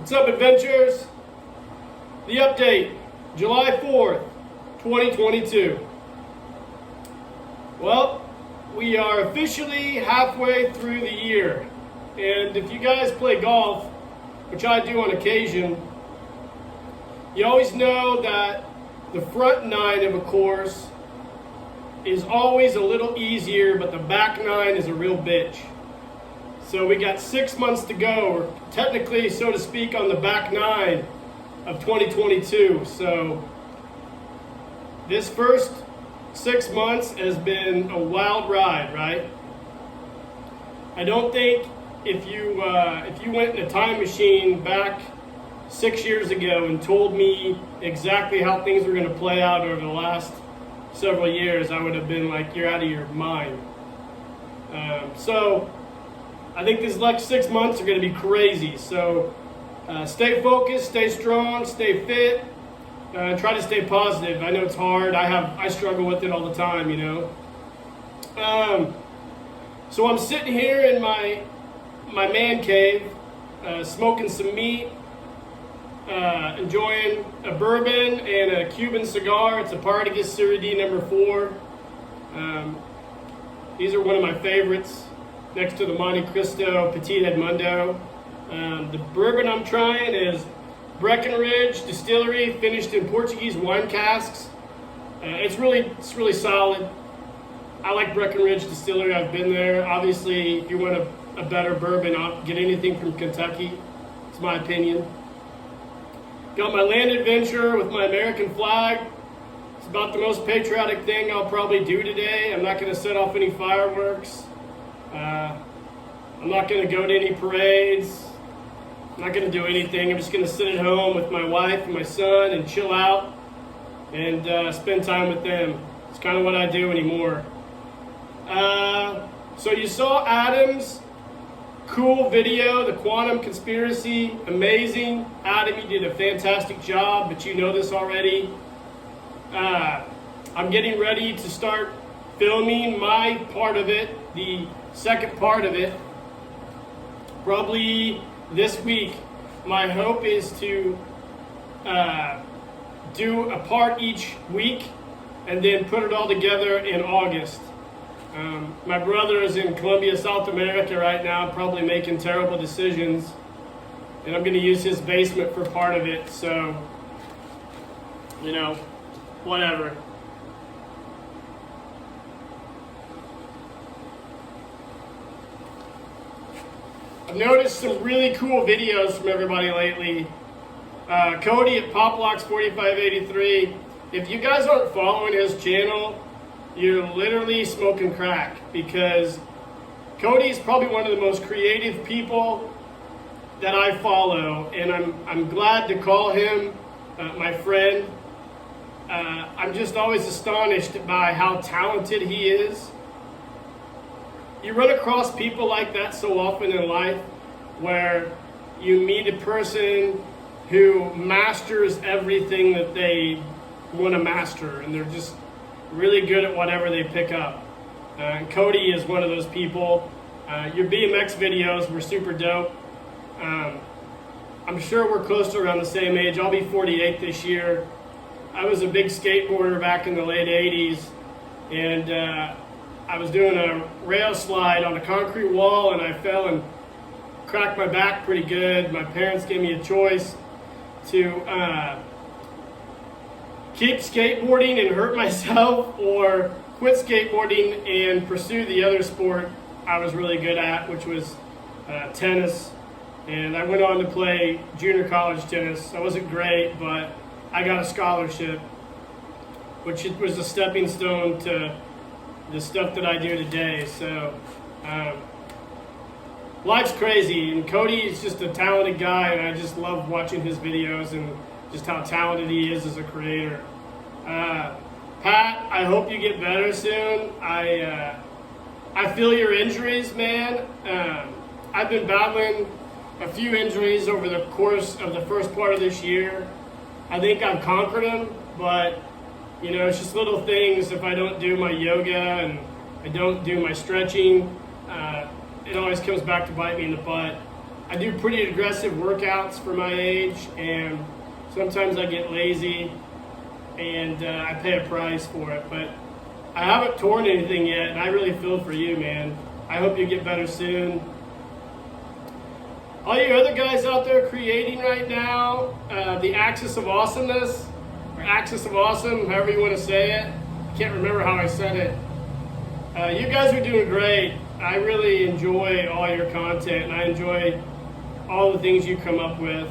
What's up, adventurers? The update, July 4th, 2022. Well, we are officially halfway through the year. And if you guys play golf, which I do on occasion, you always know that the front nine of a course is always a little easier, but the back nine is a real bitch. So we got 6 months to go, or technically, so to speak, on the back nine of 2022. So this first 6 months has been a wild ride, right? I don't think if you went in a time machine back 6 years ago and told me exactly how things were going to play out over the last several years, I would have been like, you're out of your mind. So I think these next 6 months are going to be crazy. So stay focused, stay strong, stay fit, try to stay positive. I know it's hard. I struggle with it all the time, you know. So I'm sitting here in my man cave, smoking some meat, enjoying a bourbon and a Cuban cigar. It's a Partagas Serie D number 4. These are one of my favorites, next to the Monte Cristo Petit Edmundo. The bourbon I'm trying is Breckenridge Distillery, finished in Portuguese wine casks. It's really solid. I like Breckenridge Distillery. I've been there. Obviously, if you want a better bourbon, I'll get anything from Kentucky. It's my opinion. Got my land adventure with my American flag. It's about the most patriotic thing I'll probably do today. I'm not going to set off any fireworks. I'm not going to go to any parades. I'm not going to do anything. I'm just going to sit at home with my wife and my son and chill out and spend time with them. It's kind of what I do anymore. So you saw Adam's cool video, the quantum conspiracy, amazing. Adam, you did a fantastic job, but you know this already. I'm getting ready to start filming my part of it, the second part of it, probably this week. My hope is to do a part each week and then put it all together in August. My brother is in Colombia, South America right now, probably making terrible decisions, and I'm going to use his basement for part of it, so, you know, whatever. I've noticed some really cool videos from everybody lately. Cody at Poplocks4583. If you guys aren't following his channel, you're literally smoking crack, because Cody's probably one of the most creative people that I follow, and I'm glad to call him my friend. I'm just always astonished by how talented he is. You run across people like that so often in life, where you meet a person who masters everything that they want to master, and they're just really good at whatever they pick up. And Cody is one of those people. Your BMX videos were super dope. I'm sure we're close to around the same age. I'll be 48 this year. I was a big skateboarder back in the late 80s, and I was doing a rail slide on a concrete wall, and I fell and cracked my back pretty good. My parents gave me a choice to keep skateboarding and hurt myself, or quit skateboarding and pursue the other sport I was really good at, which was tennis. And I went on to play junior college tennis. I wasn't great, but I got a scholarship, which was a stepping stone to the stuff that I do today. So life's crazy, and Cody is just a talented guy, and I just love watching his videos and just how talented he is as a creator. Pat, I hope you get better soon. I feel your injuries, man. I've been battling a few injuries over the course of the first part of this year. I think I've conquered them, but you know, it's just little things. If I don't do my yoga and I don't do my stretching, it always comes back to bite me in the butt. I do pretty aggressive workouts for my age, and sometimes I get lazy, and I pay a price for it. But I haven't torn anything yet, and I really feel for you, man. I hope you get better soon. All you other guys out there creating right now, the Axis of Awesomeness, or Axis of Awesome, however you want to say it. I can't remember how I said it. You guys are doing great. I really enjoy all your content, and I enjoy all the things you come up with.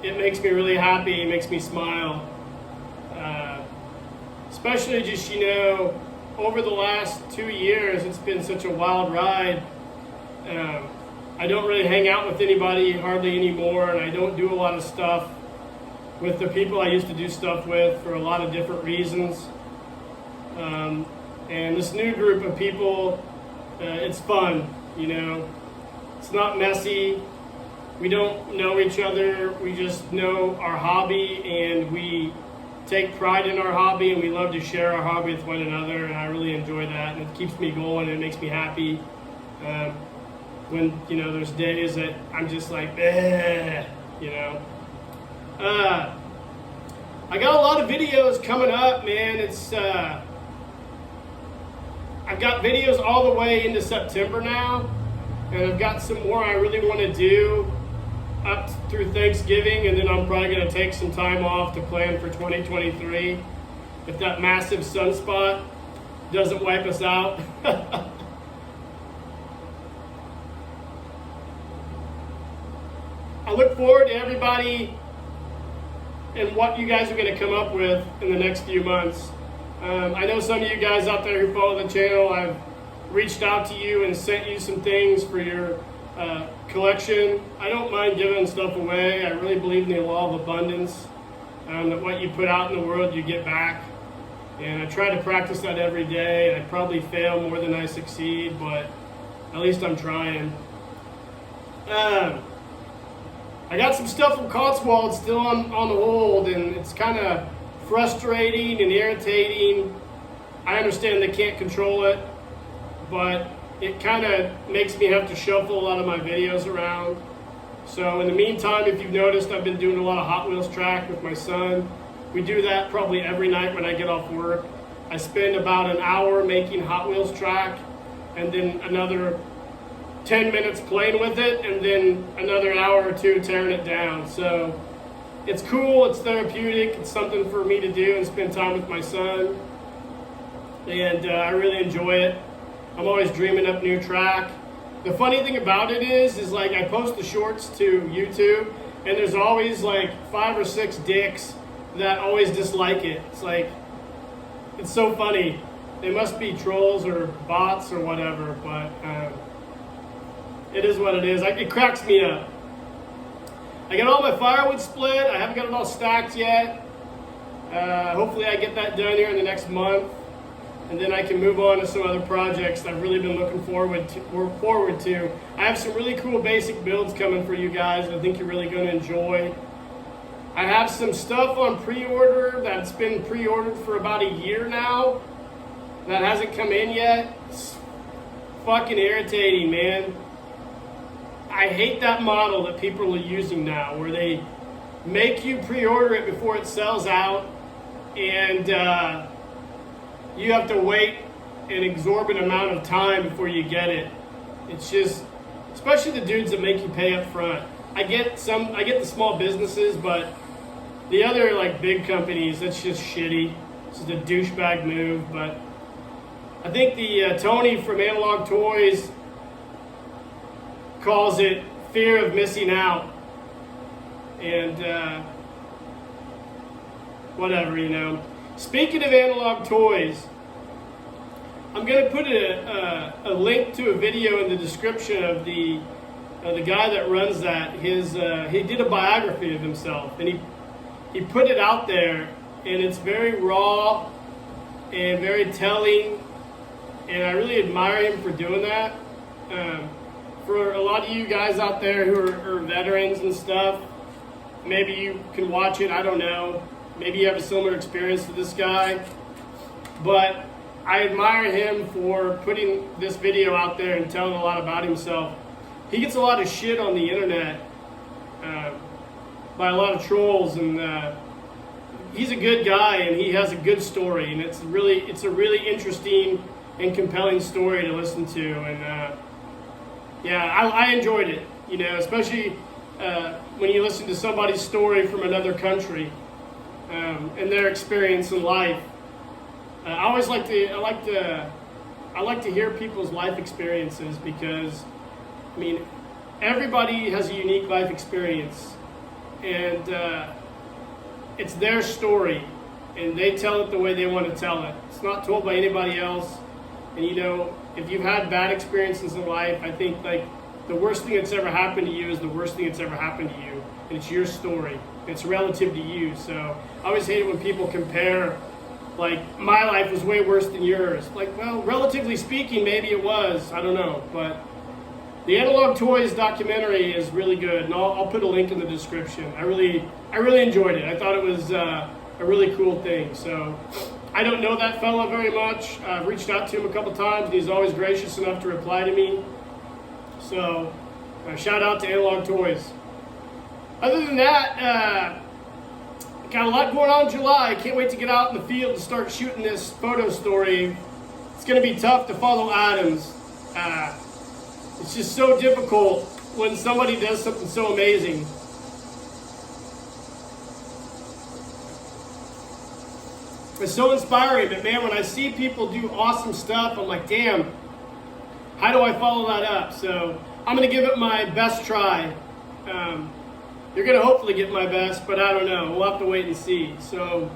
It makes me really happy. It makes me smile. Especially just, over the last 2 years, it's been such a wild ride. I don't really hang out with anybody hardly anymore, and I don't do a lot of stuff with the people I used to do stuff with for a lot of different reasons. And this new group of people, it's fun, It's not messy. We don't know each other. We just know our hobby, and we take pride in our hobby, and we love to share our hobby with one another, and I really enjoy that, and it keeps me going, and it makes me happy. When, there's days that I'm just like, I got a lot of videos coming up, man. I've got videos all the way into September now, and I've got some more I really want to do up through Thanksgiving, and then I'm probably going to take some time off to plan for 2023 if that massive sunspot doesn't wipe us out. I look forward to everybody and what you guys are going to come up with in the next few months. I know some of you guys out there who follow the channel, I've reached out to you and sent you some things for your collection. I don't mind giving stuff away. I really believe in the law of abundance, that what you put out in the world, you get back. And I try to practice that every day. I probably fail more than I succeed, but at least I'm trying. I got some stuff from Cotswold still on the hold, and it's kind of frustrating and irritating. I understand they can't control it, but it kind of makes me have to shuffle a lot of my videos around. So in the meantime, if you've noticed, I've been doing a lot of Hot Wheels track with my son. We do that probably every night when I get off work. I spend about an hour making Hot Wheels track, and then another 10 minutes playing with it, and then another hour or two tearing it down. So it's cool, it's therapeutic, it's something for me to do and spend time with my son. And I really enjoy it. I'm always dreaming up new track. The funny thing about it is like I post the shorts to YouTube, and there's always like 5 or 6 dicks that always dislike it. It's like, it's so funny. They must be trolls or bots or whatever, but it is what it is. It cracks me up. I got all my firewood split. I haven't got it all stacked yet. Hopefully I get that done here in the next month, and then I can move on to some other projects that I've really been looking forward to. I have some really cool basic builds coming for you guys that I think you're really going to enjoy. I have some stuff on pre-order that's been pre-ordered for about a year now that hasn't come in yet. It's fucking irritating, man. I hate that model that people are using now, where they make you pre-order it before it sells out, and you have to wait an exorbitant amount of time before you get it. It's just, especially the dudes that make you pay up front. I get the small businesses, but the other like big companies, that's just shitty. It's just a douchebag move. But I think the Tony from Analog Toys calls it fear of missing out, and whatever, Speaking of Analog Toys, I'm going to put a link to a video in the description of the guy that runs that. He did a biography of himself, and he put it out there, and it's very raw and very telling, and I really admire him for doing that. For a lot of you guys out there who are veterans and stuff, maybe you can watch it, I don't know. Maybe you have a similar experience to this guy. But I admire him for putting this video out there and telling a lot about himself. he gets a lot of shit on the internet by a lot of trolls, and he's a good guy, and he has a good story, and it's a really interesting and compelling story to listen to, and yeah, I enjoyed it, you know, especially when you listen to somebody's story from another country and their experience in life. I like to hear people's life experiences, because I mean, everybody has a unique life experience, and it's their story, and they tell it the way they want to tell it. It's not told by anybody else. And you know, if you've had bad experiences in life, I think like the worst thing that's ever happened to you is the worst thing that's ever happened to you, and it's your story. It's relative to you. So I always hate it when people compare, like, my life was way worse than yours. Like, well, relatively speaking, maybe it was. I don't know, but the Analog Toys documentary is really good, and I'll put a link in the description. I really enjoyed it. I thought it was a really cool thing. So I don't know that fella very much. I've reached out to him a couple times, and he's always gracious enough to reply to me. So shout out to Analog Toys. Other than that, got a lot going on in July. I can't wait to get out in the field and start shooting this photo story. It's going to be tough to follow Adams. It's just so difficult when somebody does something so amazing. It's so inspiring, but man, when I see people do awesome stuff, I'm like, damn, how do I follow that up? So I'm going to give it my best try. You're going to hopefully get my best, but I don't know. We'll have to wait and see. So,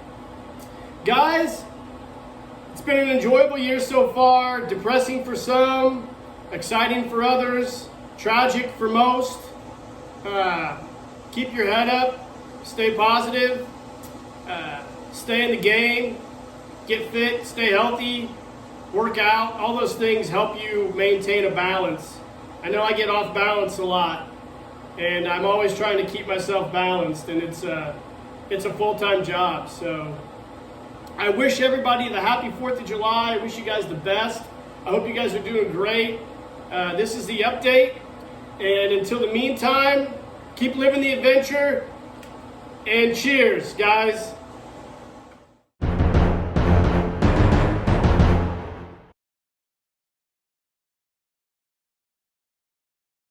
guys, it's been an enjoyable year so far. Depressing for some, exciting for others, tragic for most. Keep your head up, stay positive, stay in the game, get fit, stay healthy, work out. All those things help you maintain a balance. I know I get off balance a lot, and I'm always trying to keep myself balanced, and it's a full-time job. So I wish everybody the happy 4th of July. I wish you guys the best. I hope you guys are doing great. This is the update, and until the meantime, keep living the adventure, and cheers, guys.